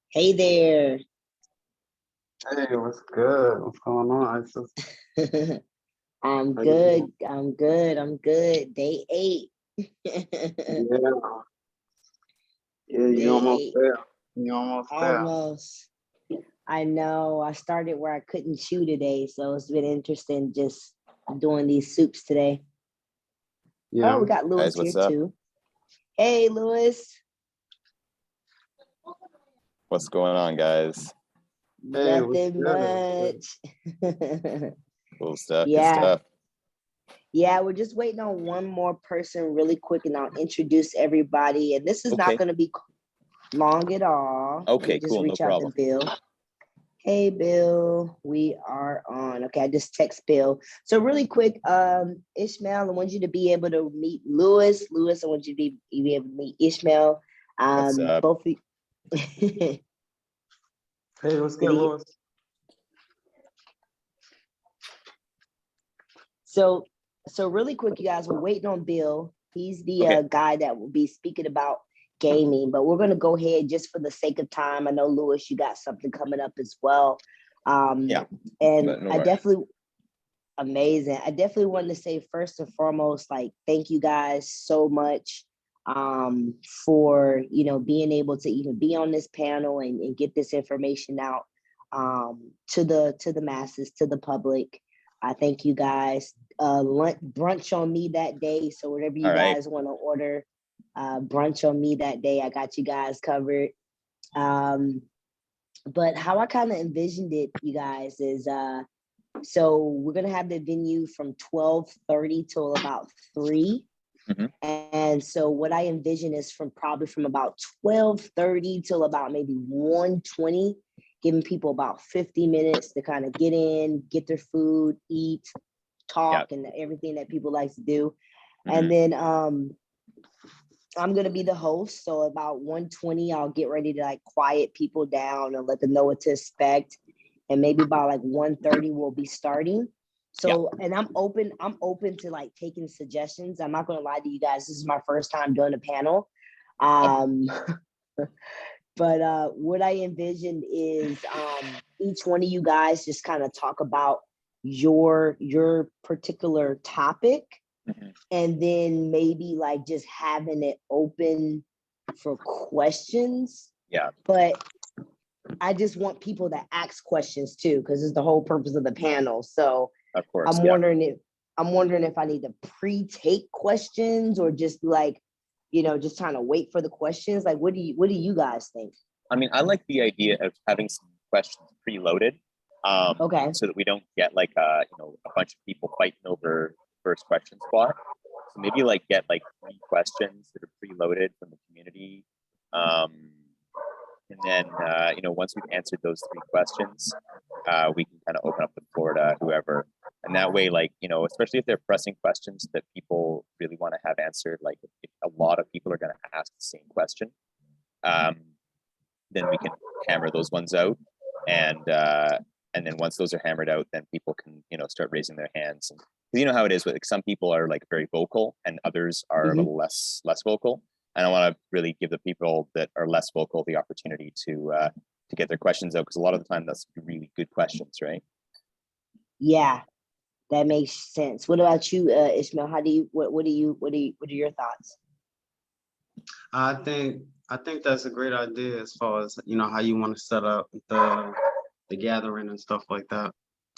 Hey there. Hey, what's good? What's going on? I'm How you good. doing? I'm good. I'm good. Day 8. Yeah, yeah, you Day almost 8. there. You almost there. Almost. I know. I started where I couldn't chew today, so it's been interesting just doing these soups today. Oh, Yeah. we got Lewis Guys, here what's up? too. Hey, Lewis. What's going on, guys? Hey, what's Nothing good? What's good? much. Cool stuff, good Yeah. stuff. Yeah, we're just waiting on one more person really quick, and I'll introduce everybody. And this is not Okay. going to be long at all. Let me Okay, just cool, no reach out to problem. Bill. Hey, Bill, we are on. Okay, I just text Bill. So really quick, Ishmael, I want you to be able to meet Lewis. Lewis, I want you to be able to meet Ishmael. What's up? Both of you. Hey, what's good, Did he- Louis? So, so really quick, you guys, we're waiting on Bill. He's the Okay. guy that will be speaking about gaming, but we're going to go ahead just for the sake of time. I know, Lewis, you got something coming up as well. Yeah, And but no I worries. definitely, amazing. I definitely wanted to say first and foremost, like, thank you guys so much for, being able to even be on this panel and get this information out to the masses, to the public. I thank you guys. Brunch on me that day. So whatever you All right. guys want to order, brunch on me that day. I got you guys covered. But how I kind of envisioned it, you guys, is so we're gonna have the venue from 12:30 till about 3. Mhm. And so what I envision is from about 12:30 till about maybe 1:20, giving people about 50 minutes to kind of get in, get their food, eat, talk, and everything that people like to do. And Mhm. then I'm gonna be the host. So about 1:20, I'll get ready to like quiet people down and let them know what to expect. And maybe about like 1:30 we'll be starting. So, and I'm open to like taking suggestions. I'm not gonna lie to you guys, this is my first time doing a panel. Um, but what I envisioned is each one of you guys just kind of talk about your particular topic, Mhm. and then maybe like just having it open for questions. Yeah, But I just want people to ask questions too, because it's the whole purpose of the panel. So of course. I'm Yeah. wondering if I need to pre-take questions or just like, just trying to wait for the questions. Like, what do you guys think? I mean, I like the idea of having some questions preloaded, Okay. so that we don't get like a bunch of people fighting over first question spot. So maybe like get like 3 questions that are preloaded from the community. And then, once we've answered those 3 questions, we can kind of open up the floor to whoever. And that way, like, especially if they're pressing questions that people really want to have answered, like if a lot of people are going to ask the same question, then we can hammer those ones out. And then once those are hammered out, then people can, start raising their hands. And you know how it is with like some people are like very vocal and others are a little less vocal. And I want to really give the people that are less vocal the opportunity to get their questions out, because a lot of the time that's really good questions, right? Yeah, that makes sense. What about you, Ishmael? How do you what are your thoughts? I think that's a great idea as far as how you want to set up the gathering and stuff like that.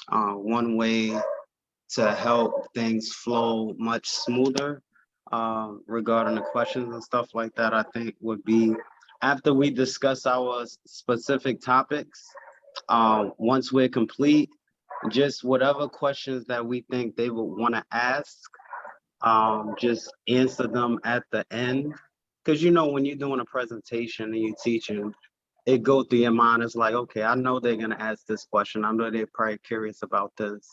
One way to help things flow much smoother regarding the questions and stuff like that, I think would be after we discuss our specific topics, once we're complete, just whatever questions that we think they would want to ask, just answer them at the end. Because when you're doing a presentation and you're teaching, it go through your mind. It's like, okay, I know they're gonna ask this question. I know they're probably curious about this.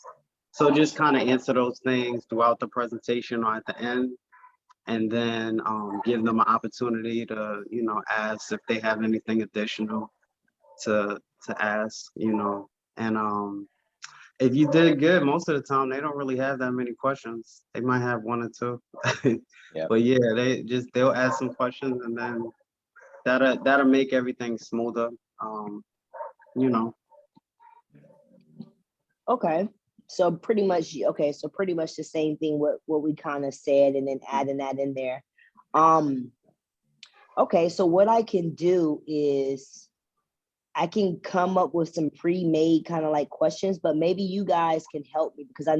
So just kind of answer those things throughout the presentation or at the end, and then give them an opportunity to, ask if they have anything additional to ask, and if you did good, most of the time they don't really have that many questions. They might have one or two. Yeah. But yeah, they'll ask some questions, and then that'll make everything smoother. You know. Okay. So pretty much, so pretty much the same thing what we kind of said, and then adding that in there. Okay, so what I can do is I can come up with some pre-made kind of like questions, but maybe you guys can help me, because I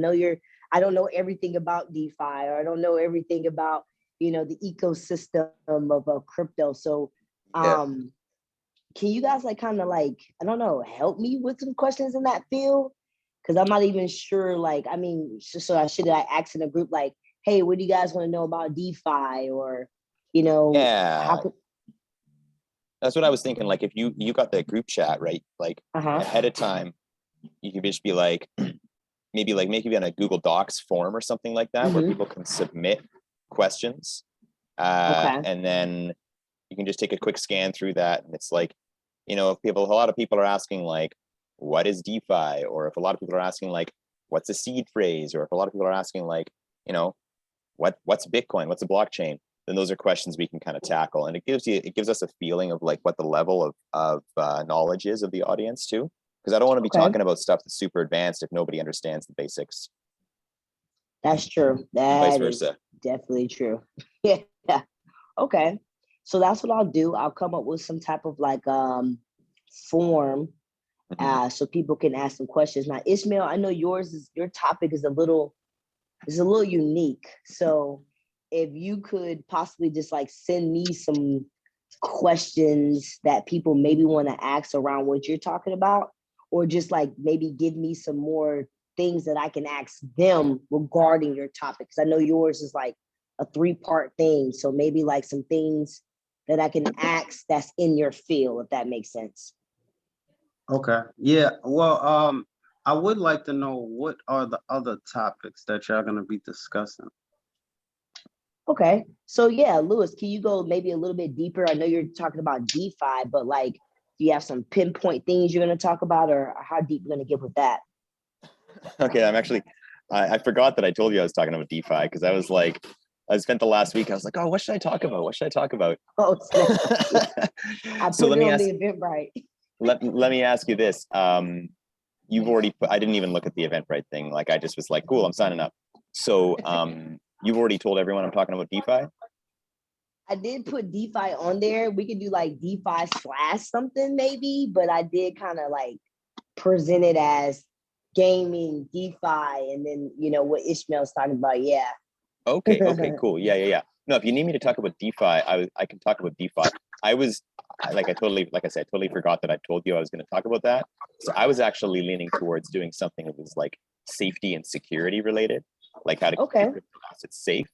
don't know everything about DeFi, or I don't know everything about, the ecosystem of crypto. So can you guys like kind of like, I don't know, help me with some questions in that field? Because I'm not even sure, like, I mean, so I should like ask in a group like, hey, what do you guys want to know about DeFi? Or, Yeah. how could That's what I was thinking. Like if you got that group chat, right? Like ahead of time, you could just be like, maybe on a Google Docs form or something like that, where people can submit questions. And then you can just take a quick scan through that. And it's like, a lot of people are asking like, what is DeFi? Or if a lot of people are asking like, what's a seed phrase? Or if a lot of people are asking like, what's Bitcoin? What's a blockchain? Then those are questions we can kind of tackle. And it gives us a feeling of like what the level of knowledge is of the audience too. Because I don't want to be talking about stuff that's super advanced if nobody understands the basics. That's true. That is definitely true. Yeah. Okay. So that's what I'll do. I'll come up with some type of like form so people can ask some questions. Now, Ishmael, I know your topic is a little unique. So if you could possibly just like send me some questions that people maybe want to ask around what you're talking about, or just like maybe give me some more things that I can ask them regarding your topic. Because I know yours is like a 3-part thing. So maybe like some things that I can ask that's in your field, if that makes sense. Okay. Yeah. Well, I would like to know, what are the other topics that y'all gonna be discussing? Okay. So yeah, Lewis, can you go maybe a little bit deeper? I know you're talking about DeFi, but like, do you have some pinpoint things you're going to talk about, or how deep you're going to get with that? Okay, I forgot that I told you I was talking about DeFi, because I spent the last week, I was like, oh, what should I talk about? What should I talk about? Oh, I put it on the Eventbrite. let me ask you this. You've already I didn't even look at the Eventbrite thing. Like I just was like, cool, I'm signing up. So you've already told everyone I'm talking about DeFi? I did put DeFi on there. We could do like DeFi / something maybe, but I did kind of like present it as gaming, DeFi, and then, what Ishmael's talking about. Yeah. Okay, cool. Yeah. No, if you need me to talk about DeFi, I can talk about DeFi. I totally forgot that I told you I was going to talk about that. So I was actually leaning towards doing something that was like safety and security related, like how to keep your crypto assets safe.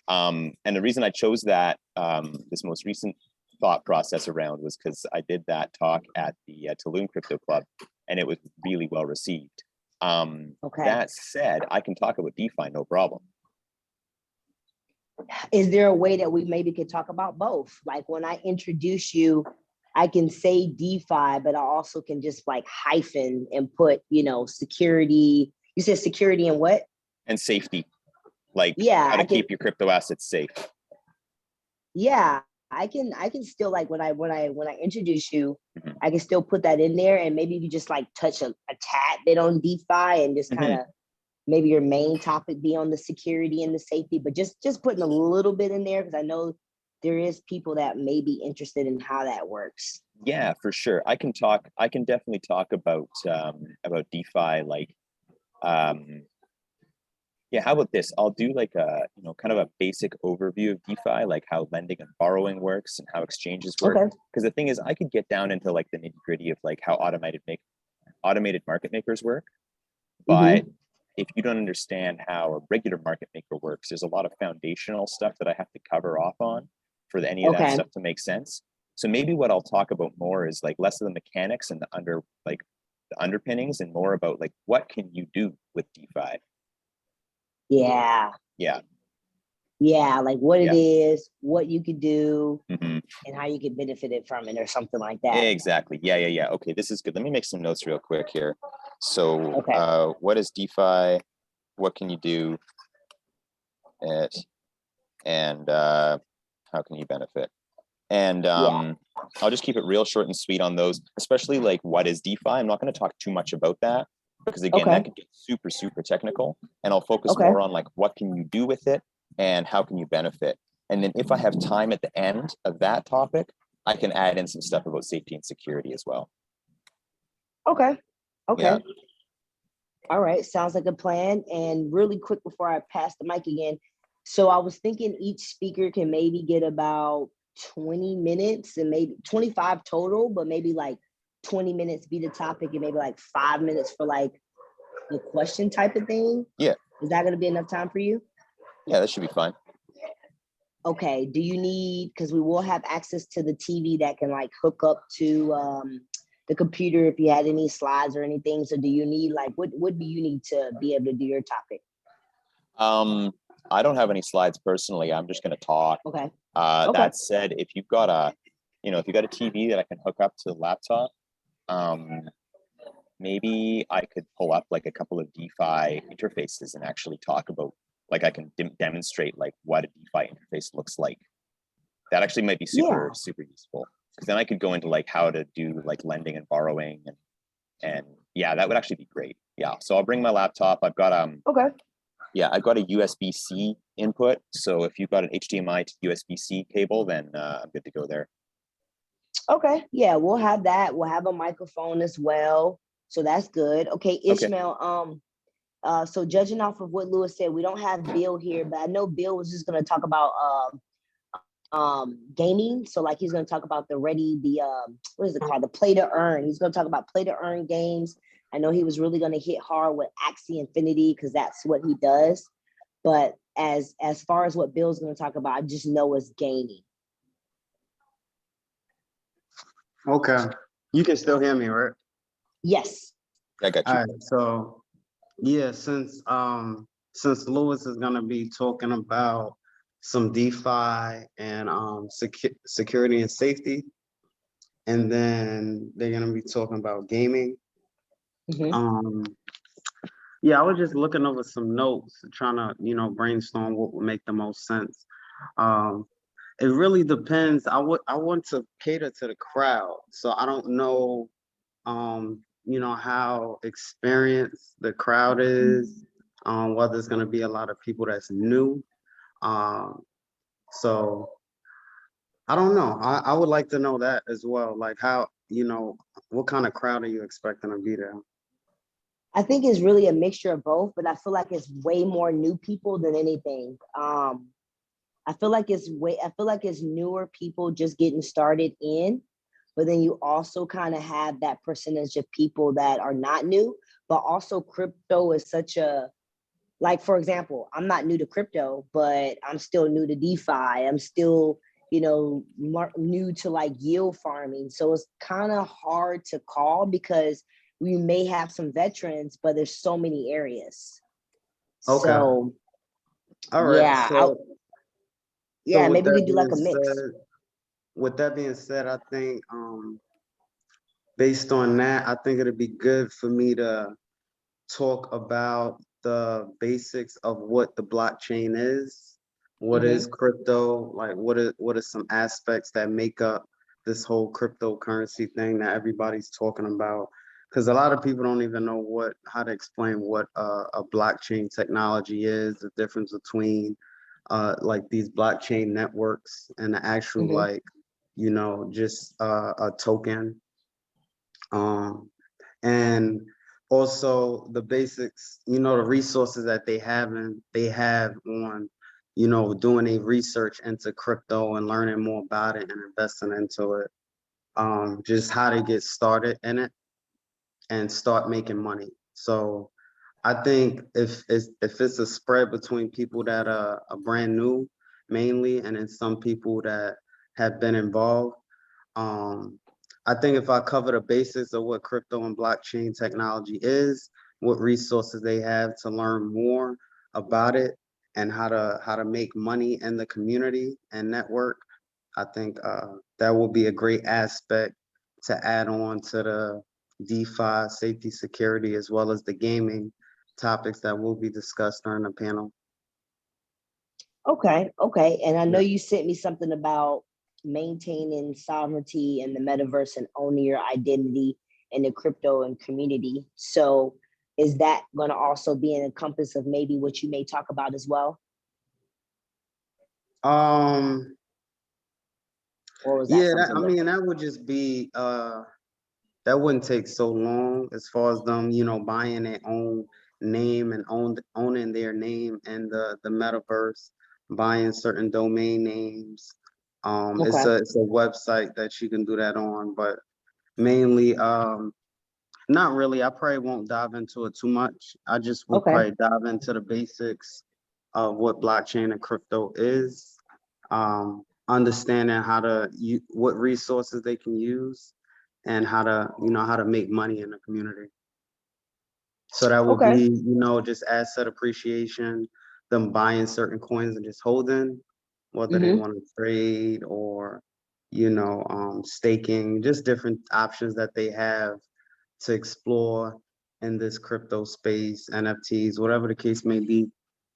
And the reason I chose that, this most recent thought process around, was because I did that talk at the Tulum Crypto Club, and it was really well received. That said, I can talk about DeFi, no problem. Is there a way that we maybe could talk about both? Like when I introduce you, I can say DeFi, but I also can just like hyphen and put, security. You said security and what? And safety. Like how to keep your crypto assets safe. Yeah, I can still, like when I introduce you, I can still put that in there, and maybe you just like touch a tad bit on DeFi, and just kind of maybe your main topic be on the security and the safety, but just putting a little bit in there, because I know there is people that may be interested in how that works. Yeah, for sure. I can definitely talk about DeFi, like yeah, how about this? I'll do like a, kind of a basic overview of DeFi, like how lending and borrowing works and how exchanges work. Because the thing is, I could get down into like the nitty gritty of like how automated market makers work. But if you don't understand how a regular market maker works, there's a lot of foundational stuff that I have to cover off on for any of that stuff to make sense. So maybe what I'll talk about more is like less of the mechanics and the underpinnings, and more about like what can you do with DeFi. Yeah, like what it is, what you could do, and how you can benefit it from it, or something like that. Exactly. Yeah. Okay, this is good. Let me make some notes real quick here. So what is DeFi? What can you do it? And how can you benefit? And Yeah. I'll just keep it real short and sweet on those, especially like what is DeFi. I'm not going to talk too much about that because again, that Okay. could get super, super technical. And I'll focus Okay. more on like what can you do with it and how can you benefit. And then if I have time at the end of that topic, I can add in some stuff about safety and security as well. Okay. Okay. Yeah. All right. Sounds like a plan. And really quick before I pass the mic again. So I was thinking each speaker can maybe get about 20 minutes and maybe 25 total, but maybe like 20 minutes be the topic and maybe like 5 minutes for like the question type of thing. Yeah. Is that going to be enough time for you? Yeah, that should be fine. Okay. Do you need, because we will have access to the TV that can like hook up to the computer if you had any slides or anything. So do you need like, what do you need to be able to do your topic? I don't have any slides personally. I'm just going to talk. Okay. That said, if you've got a TV that I can hook up to the laptop, maybe I could pull up like a couple of DeFi interfaces and actually talk about, like I can demonstrate like what a DeFi interface looks like. That actually might be super useful, because then I could go into like how to do like lending and borrowing and yeah, that would actually be great. Yeah, so I'll bring my laptop. I've got I've got a USB-C input. So if you've got an HDMI to USB-C cable, then I'm good to go there. Okay. Yeah, we'll have that. We'll have a microphone as well. So that's good. Okay, Ishmael. So judging off of what Lewis said, we don't have Bill here, but I know Bill was just gonna talk about gaming. So like he's gonna talk about what is it called? The play to earn. He's gonna talk about play to earn games. I know he was really gonna hit hard with Axie Infinity because that's what he does. But as far as what Bill's gonna talk about, I just know it's gaming. Okay. You can still hear me, right? Yes. I got you. All right. So yeah, since Lewis is gonna be talking about some DeFi and security and safety, and then they're gonna be talking about gaming. Yeah, I was just looking over some notes, trying to, brainstorm what would make the most sense. It really depends. I want to cater to the crowd, so I don't know, how experienced the crowd is, whether it's gonna be a lot of people that's new. So I don't know. I would like to know that as well. Like how, what kind of crowd are you expecting to be there? I think it's really a mixture of both, but I feel like it's way more new people than anything. I feel like it's newer people just getting started in, but then you also kind of have that percentage of people that are not new, but also crypto is such a, like, for example, I'm not new to crypto, but I'm still new to DeFi. I'm still, new to like yield farming. So it's kind of hard to call because we may have some veterans, but there's so many areas. Okay. So, all right. Yeah, maybe we do like a mix. With that being said, I think based on that, I think it'd be good for me to talk about the basics of what the blockchain is, what is crypto, like what are some aspects that make up this whole cryptocurrency thing that everybody's talking about. Because a lot of people don't even know how to explain what a blockchain technology is, the difference between like these blockchain networks and the actual like, just a token. And also the basics, the resources that they have on, doing a research into crypto and learning more about it and investing into it. Just how to get started in it and start making money. So I think if it's a spread between people that are brand new mainly, and then some people that have been involved, I think if I cover the basics of what crypto and blockchain technology is, what resources they have to learn more about it, and how to make money in the community and network, I think that will be a great aspect to add on to the DeFi, safety, security, as well as the gaming topics that will be discussed during the panel. Okay. And I know you sent me something about maintaining sovereignty in the metaverse and owning your identity in the crypto and community. So is that going to also be an encompass of maybe what you may talk about as well? Or was that Yeah, something I mean, different? that would just be that wouldn't take so long as far as them, buying their own name and owning their name in the metaverse, buying certain domain names. Okay. It's a website that you can do that on, but mainly not really. I probably won't dive into it too much. I just would Okay. probably dive into the basics of what blockchain and crypto is, understanding what resources they can use, and how to make money in the community. So that would Okay. be, just asset appreciation, them buying certain coins and just holding, whether they Mm-hmm. want to trade or, staking, just different options that they have to explore in this crypto space, NFTs, whatever the case may be.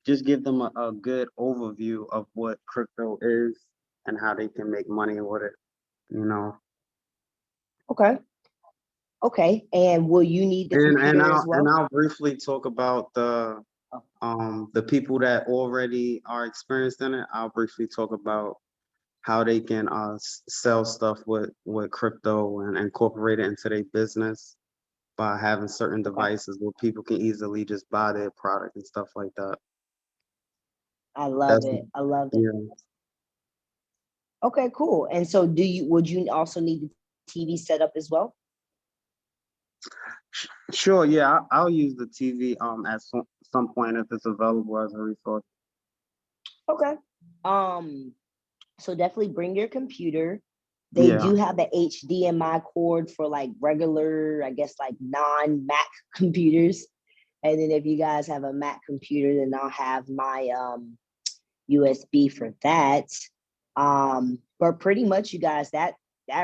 Just give them a good overview of what crypto is and how they can make money with it, you know. Okay. Okay. And will you need the And computer I'll as well? briefly talk about the people that already are experienced in it. I'll briefly talk about how they can sell stuff with crypto and incorporate it into their business by having certain Okay. devices where people can easily just buy their product and stuff like that. I love That's it. I love it. yeah. Okay, cool. And so would you also need the TV set up as well? Sure, yeah, I'll use the TV at some point if it's available as a resource. Okay. Um, so definitely bring your computer. They Yeah. do have an HDMI cord for like regular, I guess like non-Mac computers. And then if you guys have a Mac computer, then I'll have my USB for that. But pretty much you guys, that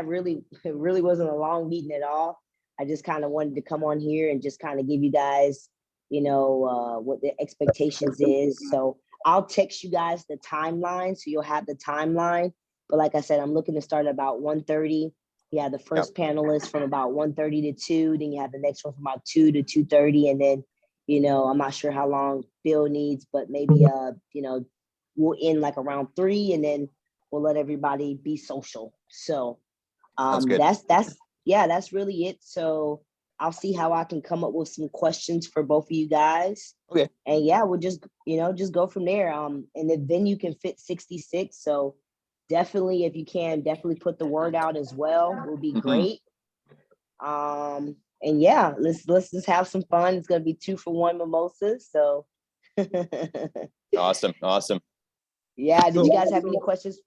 really it really wasn't a long meeting at all. I just kind of wanted to come on here and just kind of give you guys, what the expectations is. So I'll text you guys the timeline so you'll have the timeline. But like I said, I'm looking to start at about 1:30. You have the Yep. first panelist from about 1:30 to 2, then you have the next one from about 2 to 2:30, and then I'm not sure how long Bill needs, but maybe we'll end like around 3, and then we'll let everybody be social. So Sounds good. that's really it. So I'll see how I can come up with some questions for both of you guys. Okay. And yeah, we'll just go from there. And the venue can fit 66. So definitely, if you can, definitely put the word out as well. Will be great. And yeah, let's just have some fun. It's gonna be 2-for-1 mimosas. So Awesome. yeah, did So you guys have also, any questions?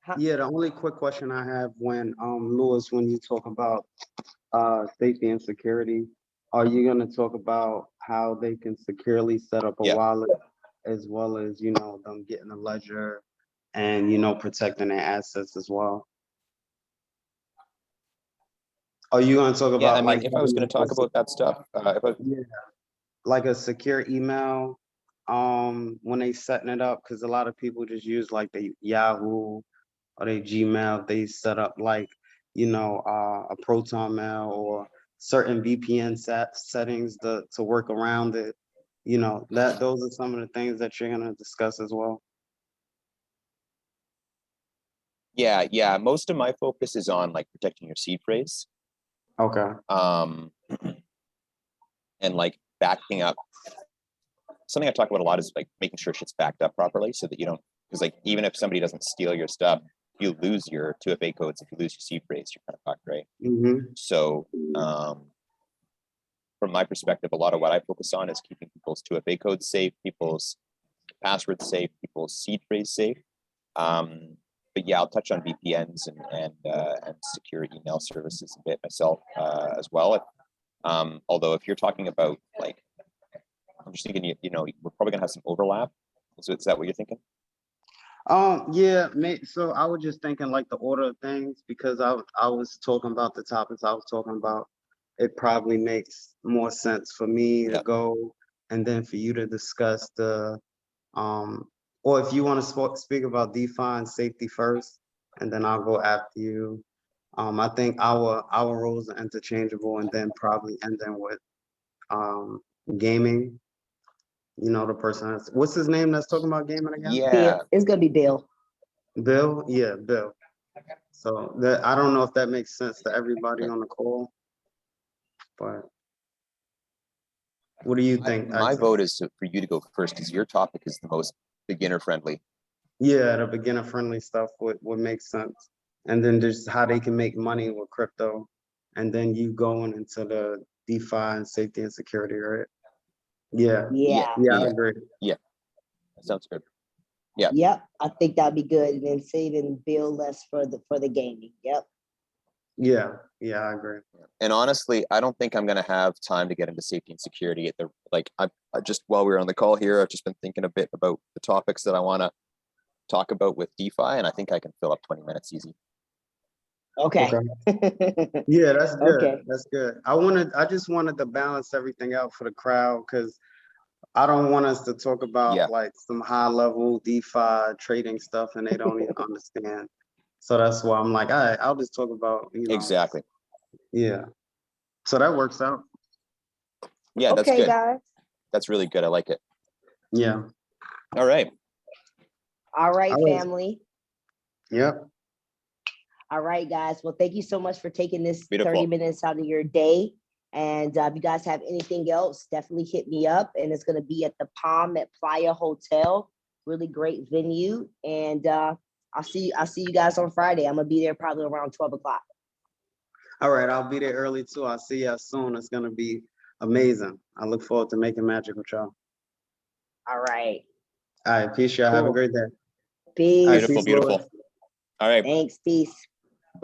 Huh? yeah, the only quick question I have when you talk about safety and security, are you gonna talk about how they can securely set up a Yeah. wallet as well as, them getting a ledger and, protecting their assets as well? Are you gonna talk Yeah. I about mean, like if I was going to talk about that stuff, yeah, like a secure email when they setting it up? Because a lot of people just use like the Yahoo or their Gmail. They set up like a Proton Mail or certain VPN settings to work around it. Those are some of the things that you're gonna discuss as well. yeah. Most of my focus is on like protecting your seed phrase, Okay. and like backing up. Something I talk about a lot is like making sure shit's backed up properly so that you don't, because like even if somebody doesn't steal your stuff, you lose your 2FA codes. If you lose your seed phrase, you're kind of fucked, right? Mm-hmm. So from my perspective, a lot of what I focus on is keeping people's 2FA codes safe, people's passwords safe, people's seed phrase safe. But yeah, I'll touch on VPNs and secure email services a bit myself as well. Although if you're talking about like, I'm just thinking, we're probably gonna have some overlap. So is that what you're thinking? Yeah, so I was just thinking like the order of things because I was talking about the topics I was talking about. It probably makes more sense for me to go and then for you to discuss the or if you want to speak about DeFi and safety first, and then I'll go after you. I think our roles are interchangeable, and then probably ending with gaming. You know, the person that's, what's his name that's talking about gaming again? Yeah. Bill, it's gonna be Bill. Bill? Yeah, Bill. So that, I don't know if that makes sense to everybody on the call, but what do you think? My Isaac? vote is for you to go first because your topic is the most beginner friendly. Yeah, the beginner friendly stuff would make sense. And then just how they can make money with crypto. And then you going into the DeFi and safety and security, right? Yeah. Yeah. Yeah, I agree. Yeah, that sounds good. Yeah. Yep. I think that'd be good. And then saving Bill less for the gaming. Yep. Yeah, I agree. And honestly, I don't think I'm going to have time to get into safety and security at the, like, I just, while we were on the call here, I've just been thinking a bit about the topics that I want to talk about with DeFi, and I think I can fill up 20 minutes easy. Okay. Yeah, that's good. Okay. That's good. I just wanted to balance everything out for the crowd, because I don't want us to talk about like some high level DeFi trading stuff and they don't even understand. So that's why I'm like, all right, I'll just talk about, you know. Exactly. Yeah. So that works out. Yeah, that's Okay, good. guys. That's really good. I like it. Yeah. All right. All right, All right. family. Yep. All right, guys. Well, thank you so much for taking this Beautiful. 30 minutes out of your day. And if you guys have anything else, definitely hit me up. And it's going to be at the Palm at Playa Hotel. Really great venue. And I'll see you guys on Friday. I'm going to be there probably around 12 o'clock. All right. I'll be there early too. I'll see y'all soon. It's going to be amazing. I look forward to making magic with y'all. All right. All right. Peace, y'all. Have a Cool. great day. Peace. All right, Beautiful, peace, beautiful. Lord. All right. Thanks. Peace.